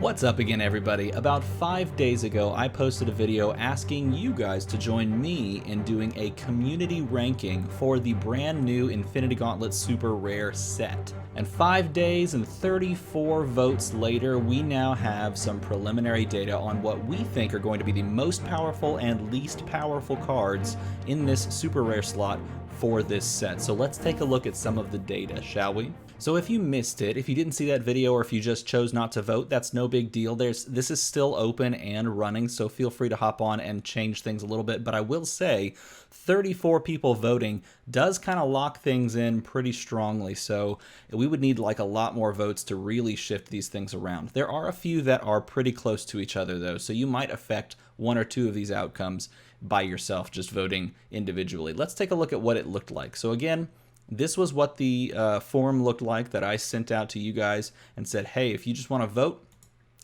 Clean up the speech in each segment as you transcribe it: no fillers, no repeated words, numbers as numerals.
What's up again, everybody? About 5 days ago, I posted a video asking you guys to join me in doing a community ranking for the brand new Infinity Gauntlet Super Rare set. And 5 days and 34 votes later, we now have some preliminary data on what we think are going to be the most powerful and least powerful cards in this Super Rare slot for this set. So let's take a look at some of the data, shall we? So if you missed it, if you didn't see that video, or if you just chose not to vote, that's no big deal. This is still open and running, so feel free to hop on and change things a little bit. But I will say 34 people voting does kind of lock things in pretty strongly, so we would need like a lot more votes to really shift these things around. There are a few that are pretty close to each other though, so you might affect one or two of these outcomes by yourself just voting individually. Let's take a look at what it looked like. So again, this was what the form looked like that I sent out to you guys and said, hey, if you just want to vote,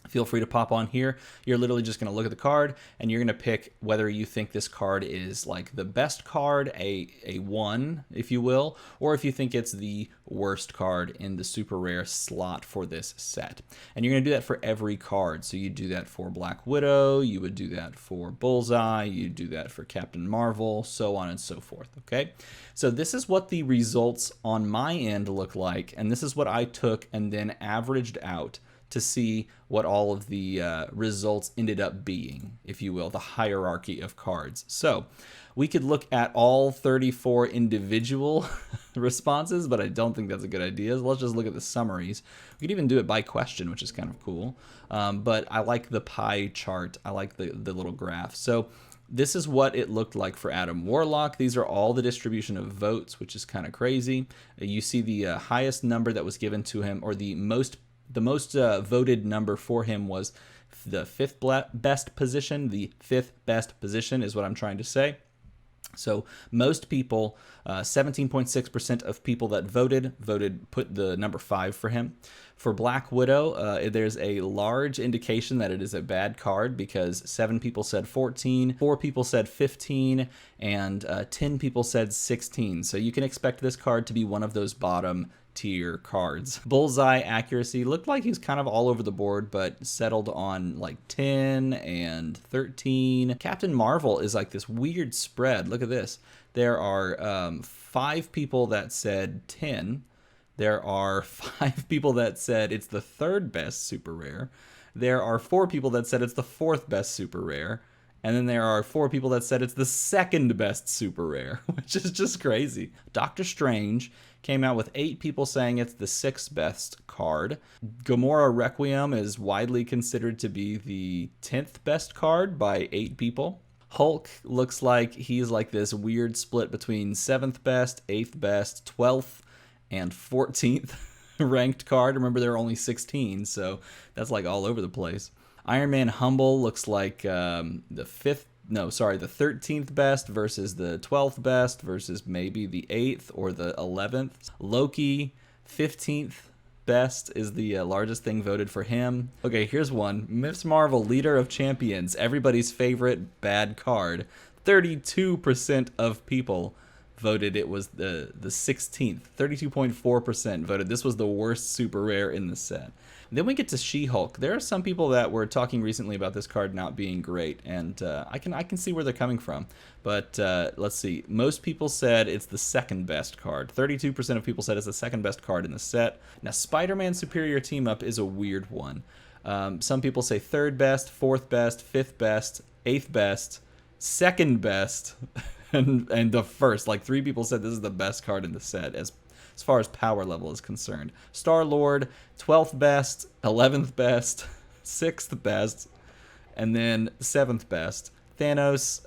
feel free to pop on here. You're literally just going to look at the card and you're going to pick whether you think this card is like the best card, a 1, if you will, or if you think it's the worst card in the super rare slot for this set. And you're going to do that for every card. So you do that for Black Widow, you would do that for Bullseye, you do that for Captain Marvel, so on and so forth, okay? So this is what the results on my end look like, and this is what I took and then averaged out to see what all of the results ended up being, if you will, the hierarchy of cards. So we could look at all 34 individual responses, but I don't think that's a good idea. So let's just look at the summaries. We could even do it by question, which is kind of cool. But I like the pie chart. I like the little graph. So this is what it looked like for Adam Warlock. These are all the distribution of votes, which is kind of crazy. You see the highest number that was given to him, or the most voted number for him was the fifth best position. The fifth best position is what I'm trying to say. So most people, 17.6% of people that voted put the number 5 for him. For Black Widow, there's a large indication that it is a bad card because 7 people said 14, 4 people said 15, and 10 people said 16. So you can expect this card to be one of those bottom tier cards. Bullseye accuracy looked like he was kind of all over the board, but settled on like 10 and 13. Captain Marvel is like this weird spread. Look at this. There are 5 people that said 10. There are 5 people that said it's the 3rd best super rare. There are 4 people that said it's the 4th best super rare. And then there are 4 people that said it's the 2nd best super rare, which is just crazy. Doctor Strange came out with 8 people saying it's the 6th best card. Gamora Requiem is widely considered to be the 10th best card by 8 people. Hulk looks like he's like this weird split between 7th best, 8th best, 12th, and 14th ranked card. Remember, there are only 16, so that's like all over the place. Iron Man Humble looks like the 13th best versus the 12th best versus maybe the 8th or the 11th. Loki, 15th best is the largest thing voted for him. Okay, here's one. Ms. Marvel, Leader of Champions, everybody's favorite bad card. 32% of people voted it was the 16th. 32.4% voted this was the worst super rare in the set. Then we get to She-Hulk. There are some people that were talking recently about this card not being great, and I can see where they're coming from. But let's see. Most people said it's the 2nd best card. 32% of people said it's the 2nd best card in the set. Now, Spider-Man Superior Team Up is a weird one. Some people say 3rd best, 4th best, 5th best, 8th best, 2nd best, and the 1st. Like 3 people said this is the best card in the set as far as power level is concerned. Star-Lord, 12th best, 11th best, 6th best, and then 7th best. Thanos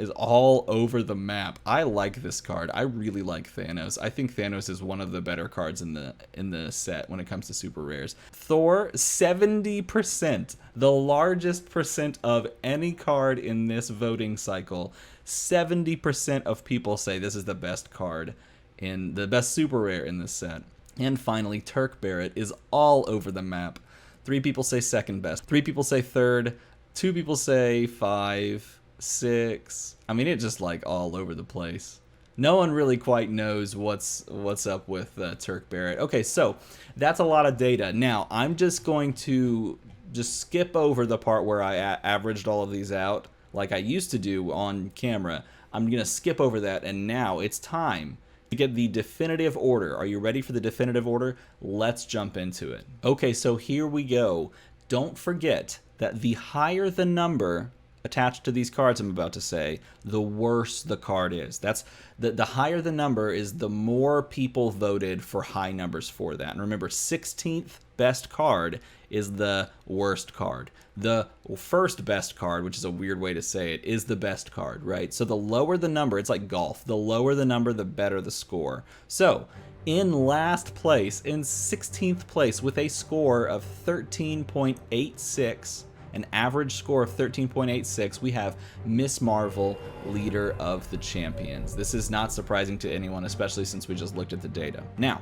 is all over the map. I like this card. I really like Thanos. I think Thanos is one of the better cards in the set when it comes to super rares. Thor, 70%, the largest percent of any card in this voting cycle. 70% of people say this is the best card in the best super rare in this set. And finally, Turk Barrett is all over the map. 3 people say 2nd best. 3 people say 3rd. 2 people say 5, 6. I mean, it's just like all over the place. No one really quite knows what's up with Turk Barrett. Okay, so that's a lot of data. Now, I'm just going to just skip over the part where I averaged all of these out like I used to do on camera. I'm going to skip over that, and now it's time to get the definitive order. Are you ready for the definitive order? Let's jump into it. Okay, so here we go. Don't forget that the higher the number attached to these cards I'm about to say, the worse the card is. That's the higher the number is, the more people voted for high numbers for that. And remember, 16th best card is the worst card. The first best card, which is a weird way to say it, is the best card, right? So the lower the number, it's like golf. The lower the number, the better the score. So in last place, in 16th place, with a score of 13.86, an average score of 13.86, we have Miss Marvel, leader of the champions. This is not surprising to anyone, especially since we just looked at the data. Now,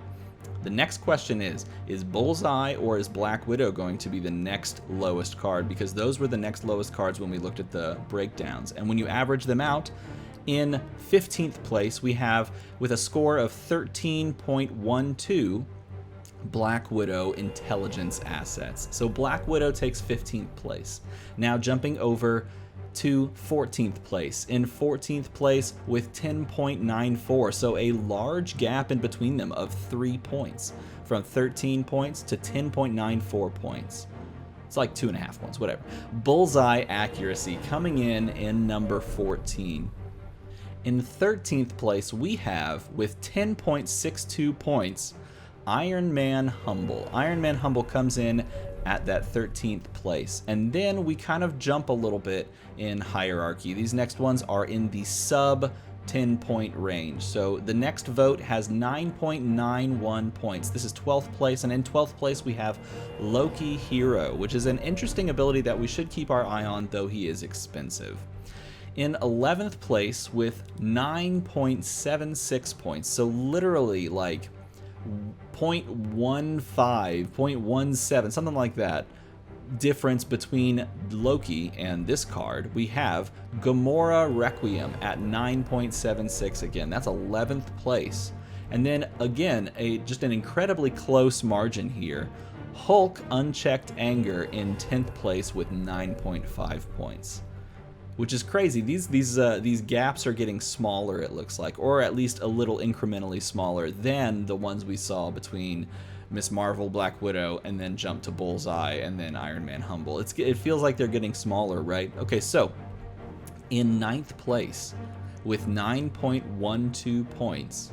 the next question is Bullseye or is Black Widow going to be the next lowest card? Because those were the next lowest cards when we looked at the breakdowns. And when you average them out, in 15th place, we have, with a score of 13.12, Black Widow intelligence assets. So Black Widow takes 15th place. Now jumping over to 14th place. In 14th place with 10.94, so a large gap in between them of 3 points, from 13 points to 10.94 points. It's like 2.5 points, whatever. Bullseye accuracy coming in number 14. In 13th place, we have, with 10.62 points, Iron Man Humble. Iron Man Humble comes in at that 13th place. And then we kind of jump a little bit in hierarchy. These next ones are in the sub 10-point range. So the next vote has 9.91 points. This is 12th place, and in 12th place we have Loki Hero, which is an interesting ability that we should keep our eye on, though he is expensive. In 11th place with 9.76 points, so literally like 0.15, 0.17, something like that, difference between Loki and this card, we have Gamora Requiem at 9.76 again. That's 11th place. And then again, just an incredibly close margin here. Hulk Unchecked Anger in 10th place with 9.5 points. Which is crazy. These gaps are getting smaller, it looks like, or at least a little incrementally smaller than the ones we saw between Miss Marvel, Black Widow, and then jump to Bullseye, and then Iron Man Humble. It feels like they're getting smaller, right? Okay, so in 9th place with 9.12 points,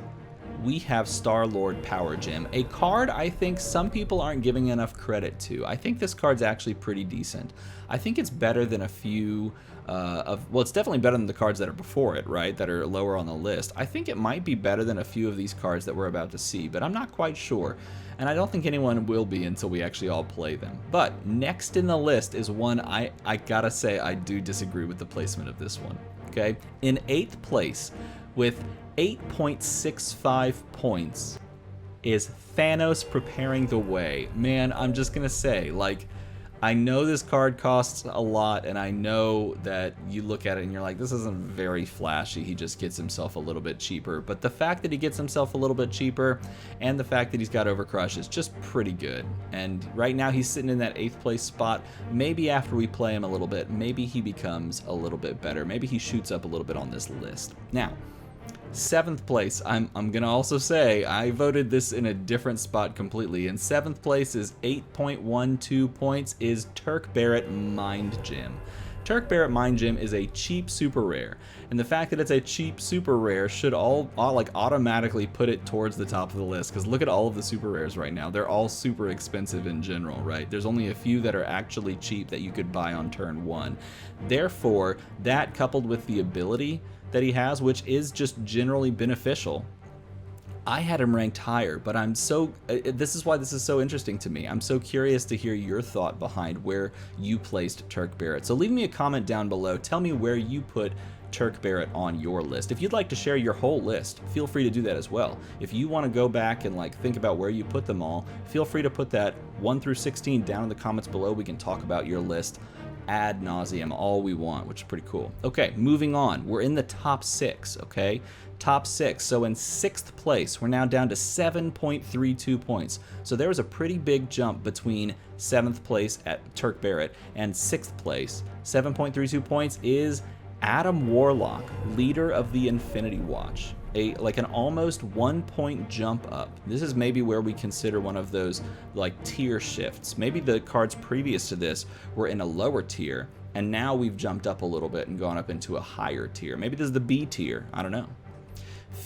we have Star-Lord Power Gem, a card I think some people aren't giving enough credit to. I think this card's actually pretty decent. I think it's better than a few well, it's definitely better than the cards that are before it, right, that are lower on the list. I think it might be better than a few of these cards that we're about to see, but I'm not quite sure. And I don't think anyone will be until we actually all play them. But next in the list is one I gotta say I do disagree with the placement of this one, okay? In 8th place with 8.65 points is Thanos Preparing the Way. Man, I'm just gonna say, like, I know this card costs a lot, and I know that you look at it and you're like, this isn't very flashy, he just gets himself a little bit cheaper. But the fact that he gets himself a little bit cheaper and the fact that he's got Overcrush is just pretty good. And right now he's sitting in that 8th place spot. Maybe after we play him a little bit, maybe he becomes a little bit better. Maybe he shoots up a little bit on this list. Now, 7th place, I'm gonna also say I voted this in a different spot completely. In 7th place is 8.12 points is Turk Barrett Mind Gem. Turk Barrett Mind Gem is a cheap super rare, and the fact that it's a cheap super rare should all like automatically put it towards the top of the list, because look at all of the super rares right now. They're all super expensive in general, right? There's only a few that are actually cheap that you could buy on turn 1. Therefore, that coupled with the ability that he has, which is just generally beneficial, I had him ranked higher. But this is why this is so interesting to me. I'm so curious to hear your thought behind where you placed Turk Barrett. So leave me a comment down below. Tell me where you put Turk Barrett on your list. If you'd like to share your whole list, feel free to do that as well. If you want to go back and like think about where you put them all, feel free to put that 1 through 16 down in the comments below. We can talk about your list ad nauseum all we want, which is pretty cool. Okay, moving on. We're in the top 6, okay? Top 6. So in 6th place, we're now down to 7.32 points. So there was a pretty big jump between 7th place at Turk Barrett and 6th place. 7.32 points is Adam Warlock, leader of the Infinity Watch. Like an almost 1 point jump up. This is maybe where we consider one of those like tier shifts. Maybe the cards previous to this were in a lower tier, and now we've jumped up a little bit and gone up into a higher tier. Maybe this is the B tier, I don't know.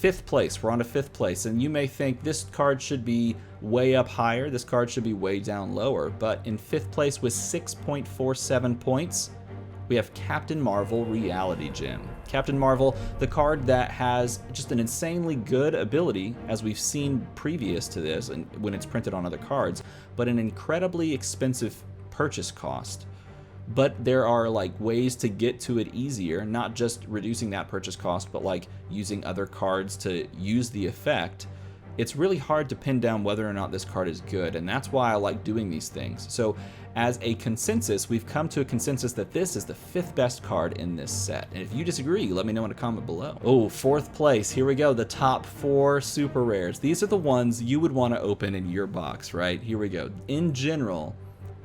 5th place, we're on to 5th place, and you may think this card should be way up higher, this card should be way down lower, but in 5th place with 6.47 points, we have Captain Marvel Reality Gem. Captain Marvel, the card that has just an insanely good ability, as we've seen previous to this, and when it's printed on other cards, but an incredibly expensive purchase cost. But there are like ways to get to it easier, not just reducing that purchase cost, but like using other cards to use the effect. It's really hard to pin down whether or not this card is good, and that's why I like doing these things. So as a consensus, we've come to a consensus that this is the 5th best card in this set. And if you disagree, let me know in a comment below. Oh, 4th place, here we go, the top 4 super rares. These are the ones you would want to open in your box, right? Here we go. In general,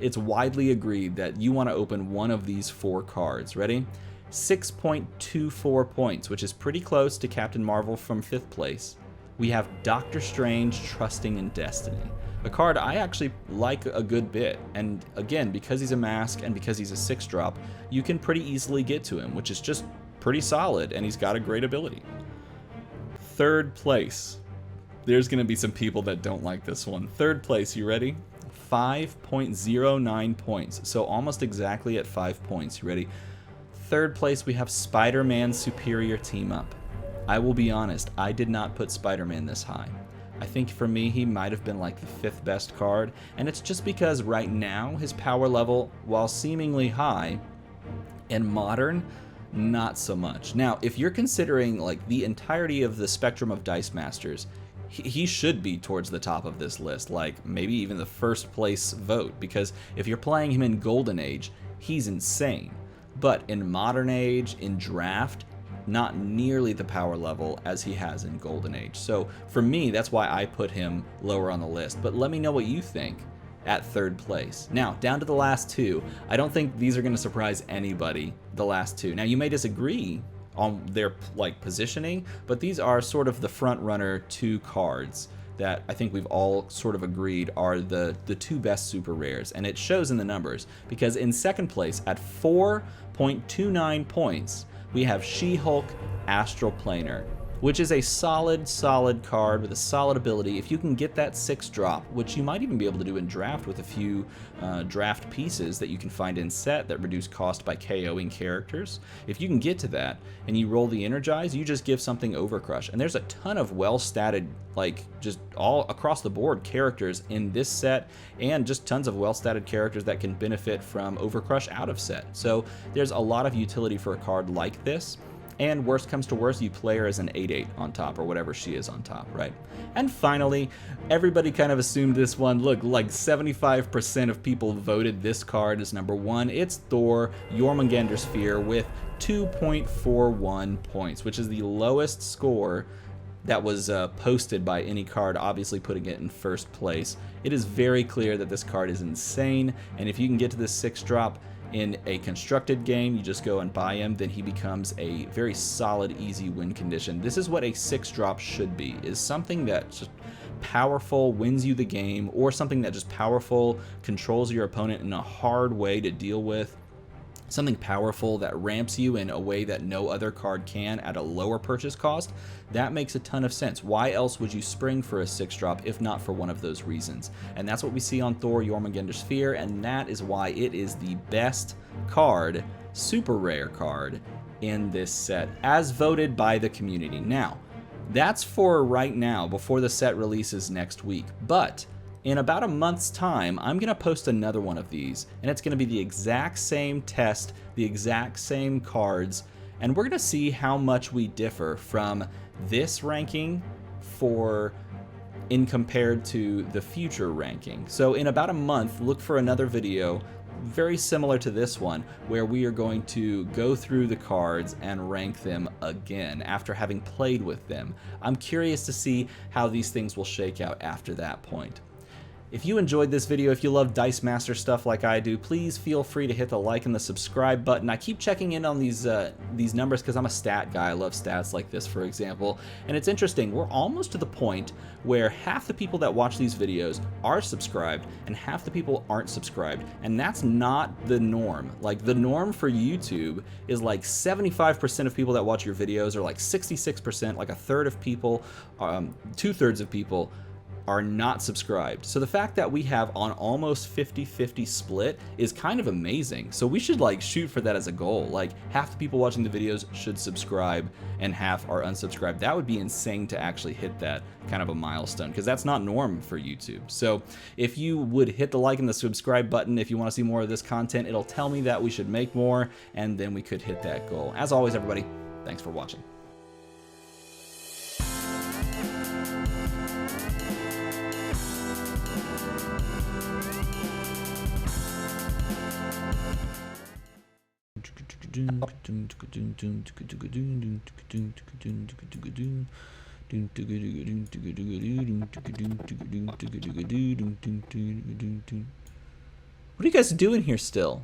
it's widely agreed that you want to open one of these 4 cards. Ready? 6.24 points, which is pretty close to Captain Marvel from 5th place. We have Doctor Strange Trusting in Destiny, a card I actually like a good bit, and again, because he's a mask and because he's a 6-drop, you can pretty easily get to him, which is just pretty solid, and he's got a great ability. 3rd place. There's going to be some people that don't like this one. 3rd place, you ready? 5.09 points, so almost exactly at 5 points. You ready? 3rd place, we have Spider-Man Superior Team Up. I will be honest, I did not put Spider-Man this high. I think for me, he might have been like the 5th best card, and it's just because right now his power level, while seemingly high, in Modern, not so much. Now, if you're considering like the entirety of the spectrum of Dice Masters, he should be towards the top of this list, like maybe even the 1st place vote, because if you're playing him in Golden Age, he's insane. But in Modern Age, in Draft, not nearly the power level as he has in Golden Age. So for me, that's why I put him lower on the list. But let me know what you think at 3rd place. Now, down to the last 2. I don't think these are going to surprise anybody, the last 2. Now, you may disagree on their like positioning, but these are sort of the front runner 2 cards that I think we've all sort of agreed are the 2 best super rares, and it shows in the numbers, because in 2nd place at 4.29 points, we have She-Hulk Astral Planar, which is a solid card with a solid ability. If you can get that 6-drop, which you might even be able to do in draft with a few draft pieces that you can find in set that reduce cost by KOing characters, if you can get to that and you roll the Energize, you just give something Overcrush. And there's a ton of well-statted, like just all across the board characters in this set, and just tons of well-statted characters that can benefit from Overcrush out of set. So there's a lot of utility for a card like this. And worst comes to worst, you play her as an 8/8 on top, or whatever she is on top, right? And finally, everybody kind of assumed this one. Look, like 75% of people voted this card as number 1. It's Thor, Jormungandr Sphere, with 2.41 points, which is the lowest score that was posted by any card, obviously putting it in 1st place. It is very clear that this card is insane, and if you can get to this 6-drop, in a constructed game, you just go and buy him, then he becomes a very solid, easy win condition. This is what a 6-drop should be, is something that's just powerful, wins you the game, or something that just powerful, controls your opponent in a hard way to deal with. Something powerful that ramps you in a way that no other card can at a lower purchase cost. That makes a ton of sense. Why else would you spring for a 6-drop if not for one of those reasons? And that's what we see on Thor, Jormungandr Sphere, and that is why it is the best card, super rare card, in this set, as voted by the community. Now, that's for right now, before the set releases next week, but in about a month's time, I'm going to post another one of these, and it's going to be the exact same test, the exact same cards, and we're going to see how much we differ from this ranking in compared to the future ranking. So in about a month, look for another video very similar to this one, where we are going to go through the cards and rank them again after having played with them. I'm curious to see how these things will shake out after that point. If you enjoyed this video, if you love Dice Master stuff like I do, please feel free to hit the like and the subscribe button. I keep checking in on these numbers because I'm a stat guy. I love stats like this, for example. And it's interesting, we're almost to the point where half the people that watch these videos are subscribed and half the people aren't subscribed. And that's not the norm. Like, the norm for YouTube is like 75% of people that watch your videos, or like 66%, like a third of people, 2/3 of people are not subscribed. So the fact that we have on almost 50-50 split is kind of amazing. So we should like shoot for that as a goal. Like, half the people watching the videos should subscribe and half are unsubscribed. That would be insane to actually hit that kind of a milestone, because that's not norm for YouTube. So if you would hit the like and the subscribe button if you want to see more of this content, it'll tell me that we should make more, and then we could hit that goal. As always, everybody, thanks for watching. What are you guys doing here still?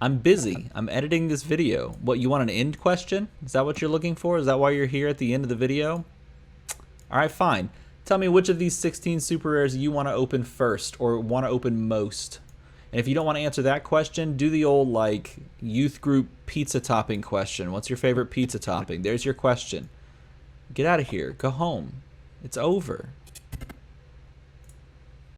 I'm busy. I'm editing this video. What, you want an end question? Is that what you're looking for? Is that why you're here at the end of the video? Alright, fine. Tell me which of these 16 super rares you want to open first, or want to open most. And if you don't want to answer that question, do the old, like, youth group pizza topping question. What's your favorite pizza topping? There's your question. Get out of here. Go home. It's over.